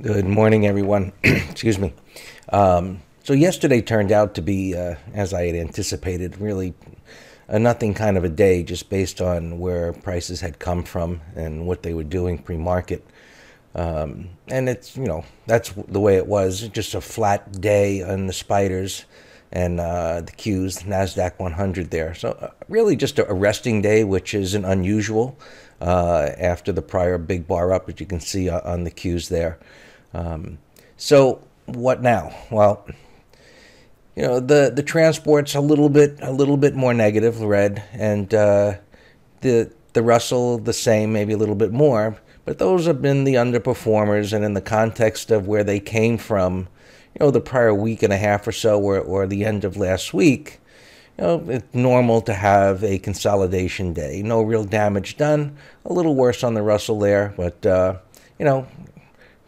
Good morning, everyone. Excuse me. So yesterday turned out to be, as I had anticipated, really a nothing kind of a day, just based on where prices had come from and what they were doing pre-market. And it's, that's the way it was. Just a flat day on the spiders and the Qs, NASDAQ 100 there. So really just a resting day, which isn't unusual after the prior big bar up, as you can see on the Qs there. So what now? Well, the transport's a little bit more negative, red, and the Russell the same, maybe a little bit more. But those have been the underperformers, and in the context of where they came from, the prior week and a half or so, or the end of last week, it's normal to have a consolidation day. No real damage done. A little worse on the Russell there, but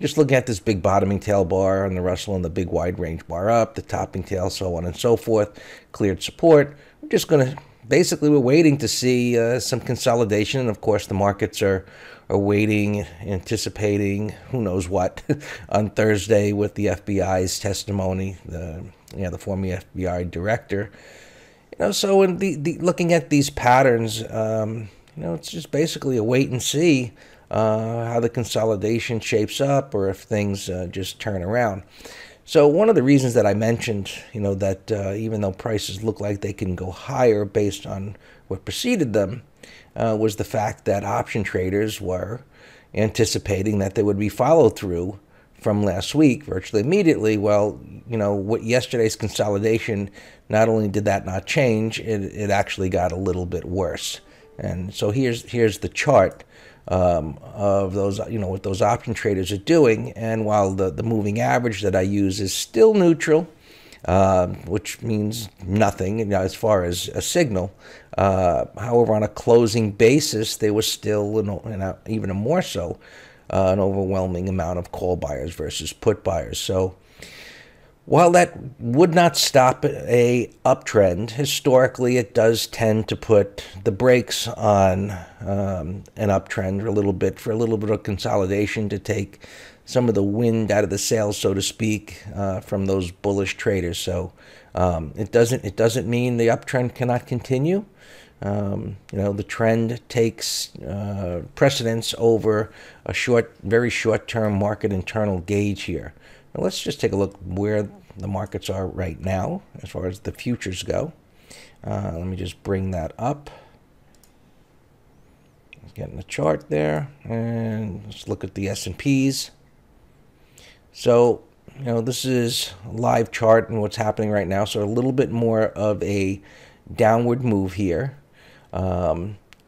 just looking at this big bottoming tail bar on the Russell and the big wide range bar up, the topping tail, so on and so forth, cleared support. We're just going to, basically, we're waiting to see some consolidation. And of course, the markets are waiting, anticipating who knows what on Thursday with the FBI's testimony, the former FBI director. So in looking at these patterns, it's just basically a wait and see how the consolidation shapes up, or if things just turn around. So one of the reasons that I mentioned, that even though prices look like they can go higher based on what preceded them, was the fact that option traders were anticipating that there would be follow-through from last week virtually immediately. Well, what yesterday's consolidation, not only did that not change, it actually got a little bit worse. And so here's the chart of those, what those option traders are doing. And while the moving average that I use is still neutral, which means nothing, as far as a signal, however, on a closing basis, there was still, even more so, an overwhelming amount of call buyers versus put buyers. So while that would not stop a uptrend, historically it does tend to put the brakes on an uptrend for a little bit of consolidation, to take some of the wind out of the sails, so to speak, from those bullish traders. So it doesn't mean the uptrend cannot continue. The trend takes precedence over a very short-term market internal gauge here. Now let's just take a look where the markets are right now as far as the futures go. Let me just bring that up. Let's get in the chart there, and let's look at the S&Ps. So, this is a live chart and what's happening right now. So a little bit more of a downward move here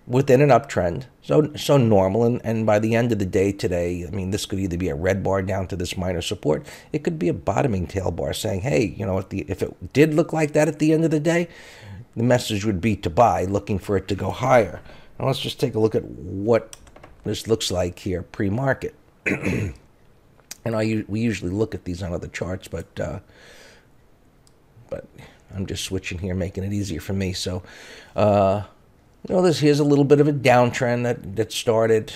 within an uptrend. So normal. And by the end of the day today, this could either be a red bar down to this minor support. It could be a bottoming tail bar saying, hey, if it did look like that at the end of the day, the message would be to buy, looking for it to go higher. Now let's just take a look at what this looks like here pre-market. And we usually look at these on other charts, but I'm just switching here, making it easier for me. So, here's a little bit of a downtrend that started,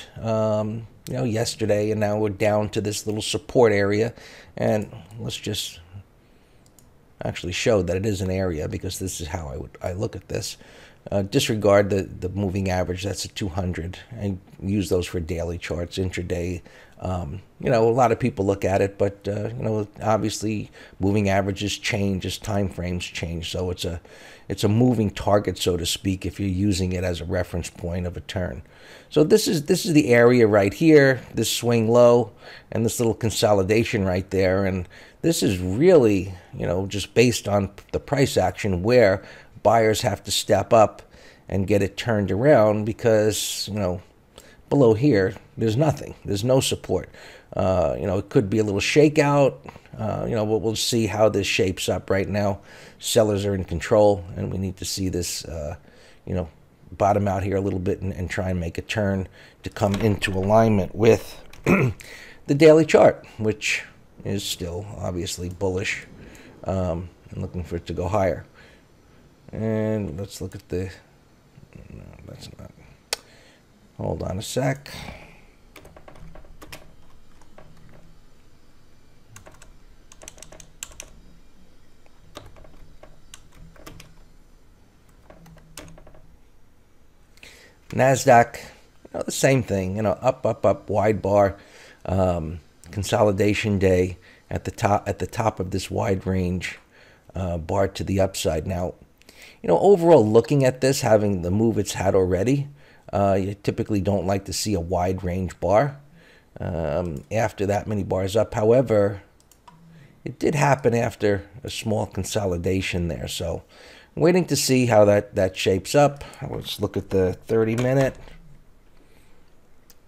yesterday, and now we're down to this little support area. And let's just actually show that it is an area, because this is how I look at this. Disregard the moving average. That's a 200. I use those for daily charts, intraday. A lot of people look at it, but obviously moving averages change as time frames change. So it's a moving target, so to speak, if you're using it as a reference point of a turn. So this is the area right here, this swing low, and this little consolidation right there. And this is really, just based on the price action, where buyers have to step up and get it turned around, because, below here, there's nothing. There's no support. It could be a little shakeout. We'll see how this shapes up. Right now, sellers are in control, and we need to see this, bottom out here a little bit and try and make a turn to come into alignment with the daily chart, which is still obviously bullish, and looking for it to go higher. And let's look at the, no, that's not, hold on a sec. NASDAQ, the same thing, up, up, up, wide bar, consolidation day at the top of this wide range bar to the upside. Now, overall, looking at this, having the move it's had already, you typically don't like to see a wide range bar after that many bars up. However, it did happen after a small consolidation there. So I'm waiting to see how that shapes up. Let's look at the 30-minute.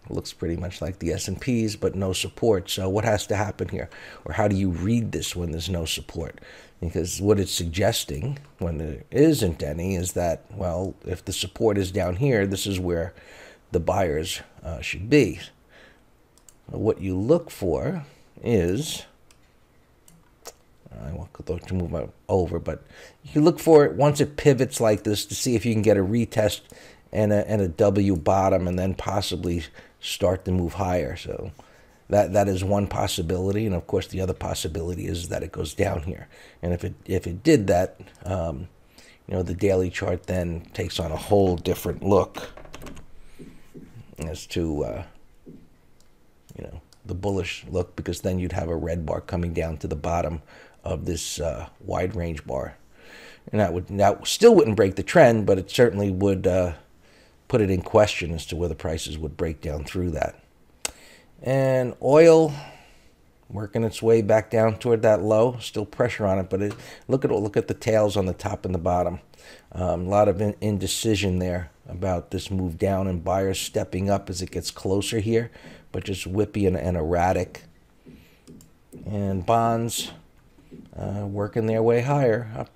It looks pretty much like the S&Ps, but no support. So what has to happen here? Or how do you read this when there's no support? Because what it's suggesting, when there isn't any, is that, well, if the support is down here, this is where the buyers should be. What you look for is, I want to move over, but you look for it once it pivots like this to see if you can get a retest and a W bottom, and then possibly start to move higher. So that is one possibility, and of course the other possibility is that it goes down here. And if it did that, the daily chart then takes on a whole different look as to the bullish look, because then you'd have a red bar coming down to the bottom of this wide range bar, and that still wouldn't break the trend, but it certainly would put it in question as to whether prices would break down through that. And oil working its way back down toward that low, still pressure on it, but look at the tails on the top and the bottom. A lot of indecision there about this move down, and buyers stepping up as it gets closer here, but just whippy and erratic. And bonds working their way higher up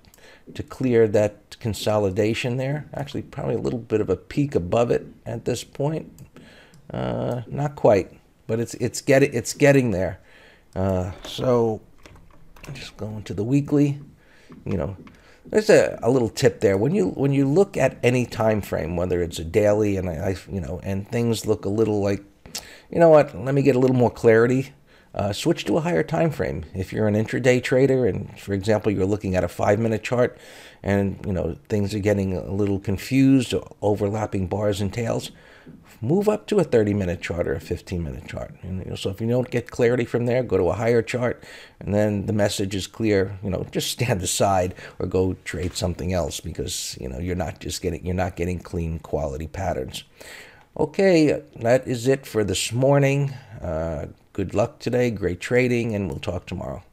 to clear that consolidation there. Actually, probably a little bit of a peak above it at this point. Not quite, but it's getting there. So just going to the weekly, there's a little tip there. When you look at any time frame, whether it's a daily and things look a little like, let me get a little more clarity. Switch to a higher time frame. If you're an intraday trader, and for example, you're looking at a 5-minute chart, and things are getting a little confused, overlapping bars and tails, move up to a 30-minute chart or a 15-minute chart. And so if you don't get clarity from there, go to a higher chart, and then the message is clear. Just stand aside or go trade something else, because you're not getting clean quality patterns. Okay, that is it for this morning. Good luck today, great trading, and we'll talk tomorrow.